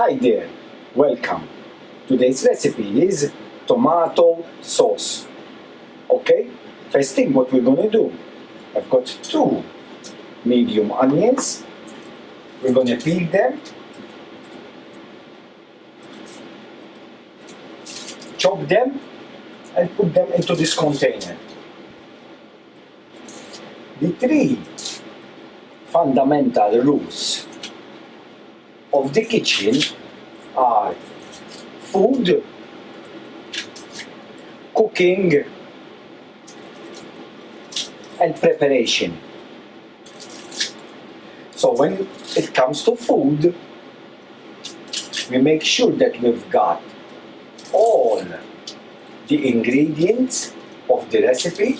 Hi there, welcome. Today's recipe is tomato sauce. Okay, first thing what we're gonna do, I've got 2 medium onions. We're gonna peel them, chop them, and put them into this container. The 3 fundamental rules of the kitchen are food, cooking, and preparation. So when it comes to food, we make sure that we've got all the ingredients of the recipe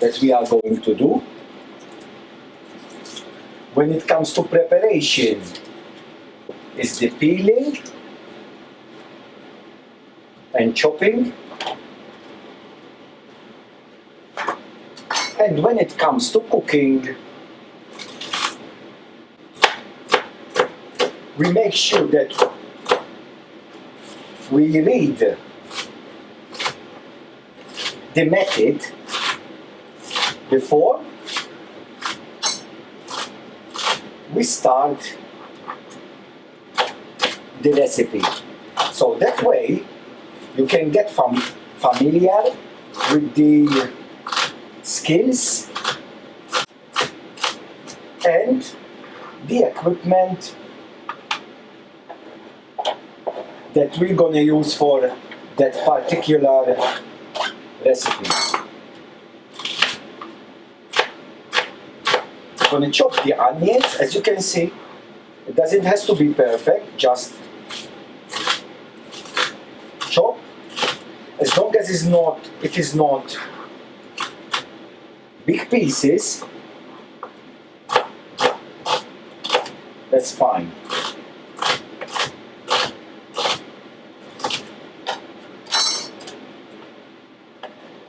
that we are going to do. When it comes to preparation, is the peeling and chopping. And when it comes to cooking, we make sure that we read the method before we start the recipe. So that way you can get familiar with the skills and the equipment that we're going to use for that particular recipe. I'm going to chop the onions. As you can see, it doesn't have to be perfect, just chop. As long as it is not big pieces, that's fine.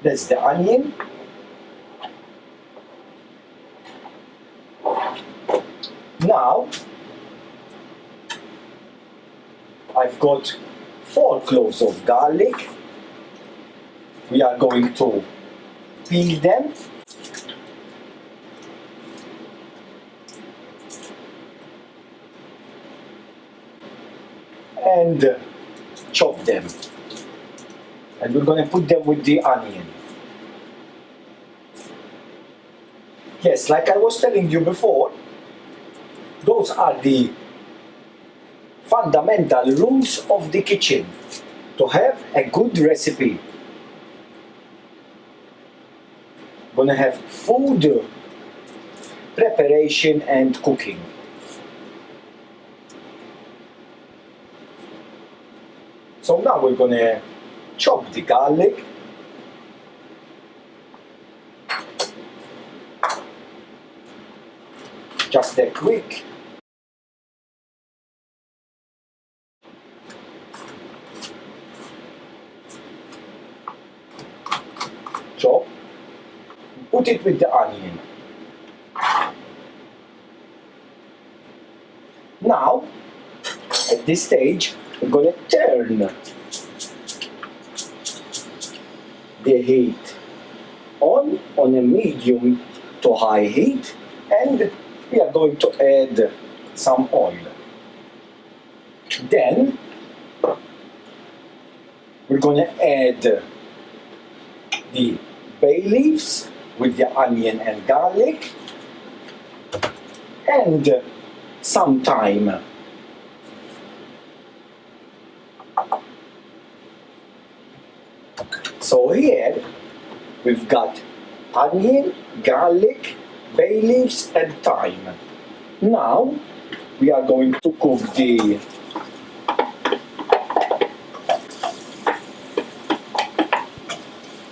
That's the onion. Now, I've got 4 cloves of garlic. We are going to peel them and chop them. And we're going to put them with the onion. Yes, like I was telling you before, those are the fundamental rules of the kitchen to have a good recipe. We're gonna have food, preparation, and cooking. So now we're gonna chop the garlic. Just a quick chop. Put it with the onion. Now, at this stage, we're going to turn the heat on a medium to high heat, and we are going to add some oil. Then, we're going to add the bay leaves with the onion and garlic and some thyme. So here we've got onion, garlic, bay leaves and thyme. Now we are going to cook the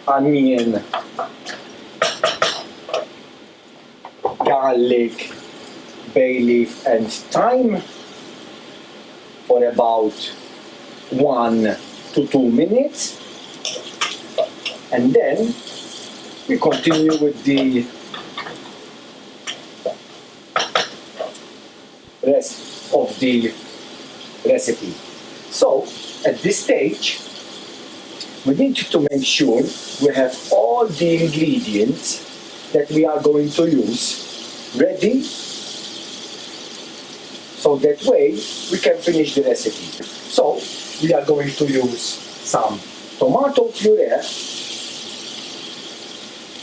onion, garlic, bay leaf and thyme for about 1 to 2 minutes, and then we continue with the rest of the recipe. So at this stage, we need to make sure we have all the ingredients that we are going to use ready, so that way we can finish the recipe. So we are going to use some tomato puree,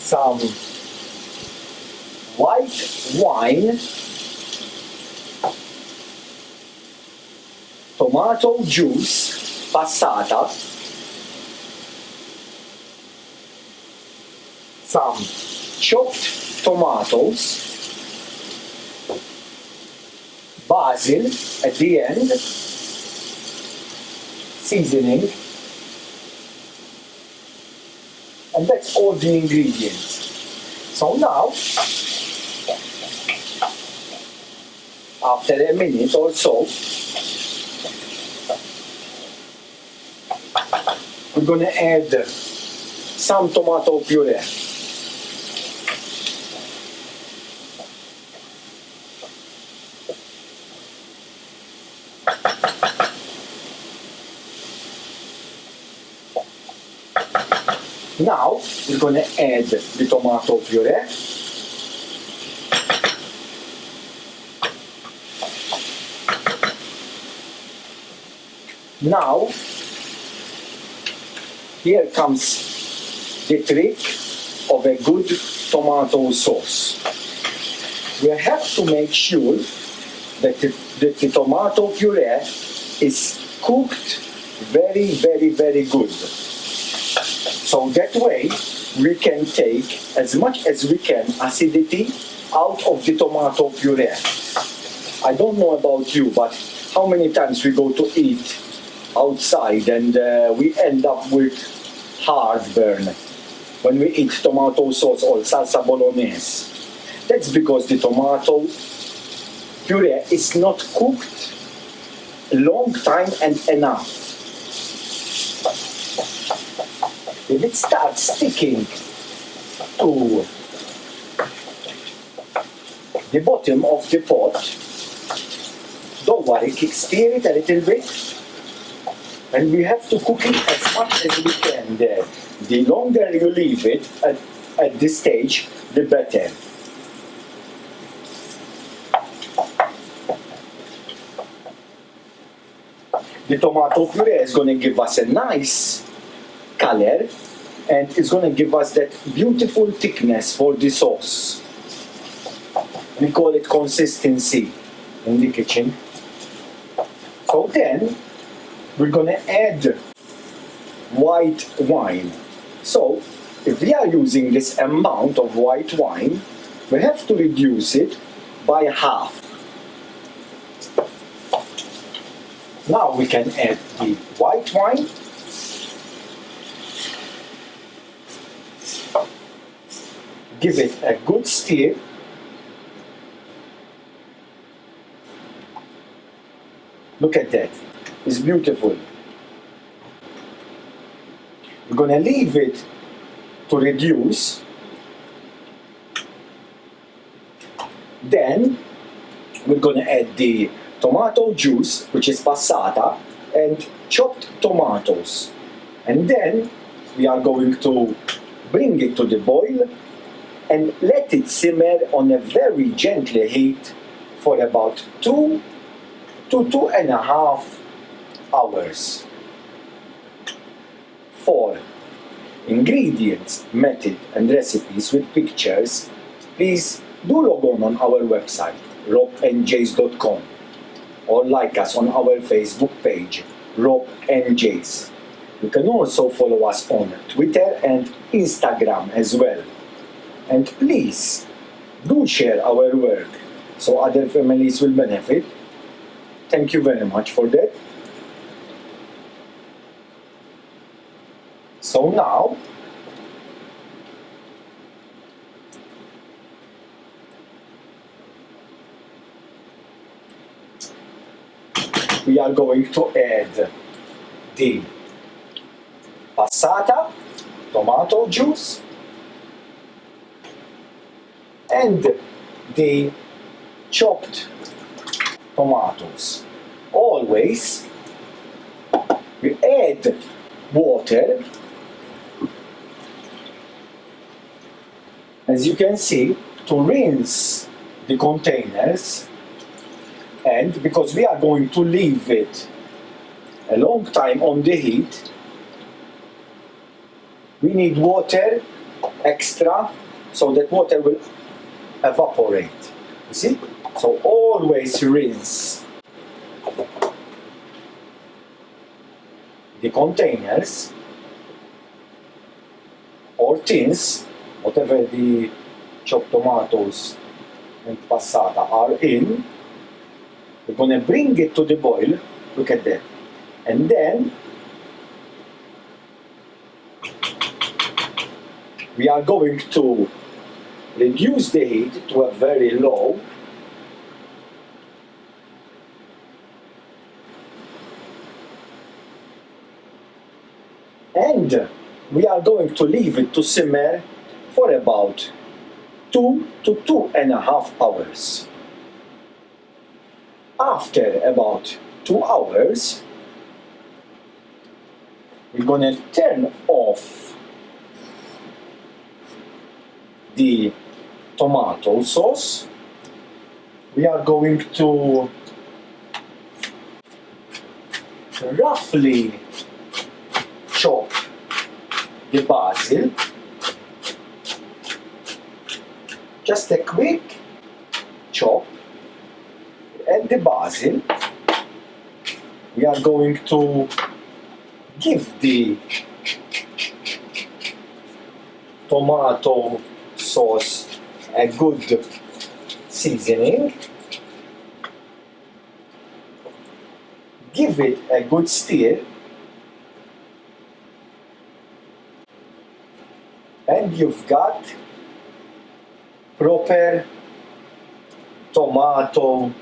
some white wine, tomato juice, passata, some chopped tomatoes, basil at the end, seasoning, and that's all the ingredients. So now, after a minute or so, we're going to add some tomato puree. Now we're going to add the tomato puree. Now, here comes the trick of a good tomato sauce. We have to make sure that the tomato puree is cooked very, very, very good. So that way we can take as much as we can acidity out of the tomato puree. I don't know about you, but how many times we go to eat outside and we end up with heartburn when we eat tomato sauce or salsa bolognese. That's because the tomato puree is not cooked a long time and enough. If it starts sticking to the bottom of the pot, don't worry, stir it a little bit, and we have to cook it as much as we can there. The longer you leave it at this stage, the better. The tomato puree is going to give us a nice color, and it's going to give us that beautiful thickness for the sauce. We call it consistency in the kitchen. So then we're going to add white wine. So if we are using this amount of white wine, we have to reduce it by half. Now we can add the white wine, give it a good stir. Look at that, it's beautiful. We're going to leave it to reduce. Then we're going to add the tomato juice, which is passata, and chopped tomatoes. And then we are going to bring it to the boil and let it simmer on a very gentle heat for about 2 to 2.5 hours. For ingredients, method and recipes with pictures, please do log on our website robandjays.com, or like us on our Facebook page, Rob and Jays. You can also follow us on Twitter and Instagram as well. And please do share our work so other families will benefit. Thank you very much for that. So now, we are going to add the passata, tomato juice, and the chopped tomatoes. always we add water, as you can see, to rinse the containers, and because we are going to leave it a long time on the heat, we need water extra so that water will evaporate. You see? So always rinse the containers or tins, whatever the chopped tomatoes and passata are in. We're going to bring it to the boil. Look at that. And then we are going to reduce the heat to a very low. And we are going to leave it to simmer for about 2 to 2.5 hours. After about 2 hours, we're going to turn off the tomato sauce. We are going to roughly chop the basil. Just a quick chop. Add the basil. We are going to give the tomato sauce a good seasoning. Give it a good stir. And you've got proper tomato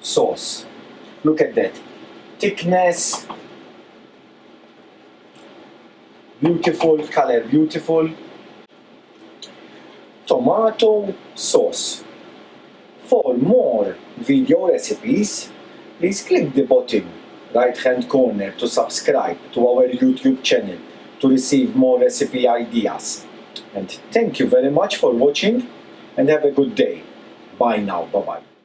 sauce. Look at that. Thickness, beautiful color, beautiful tomato sauce. For more video recipes, please click the bottom right hand corner to subscribe to our YouTube channel to receive more recipe ideas. And thank you very much for watching and have a good day. Bye now. Bye bye.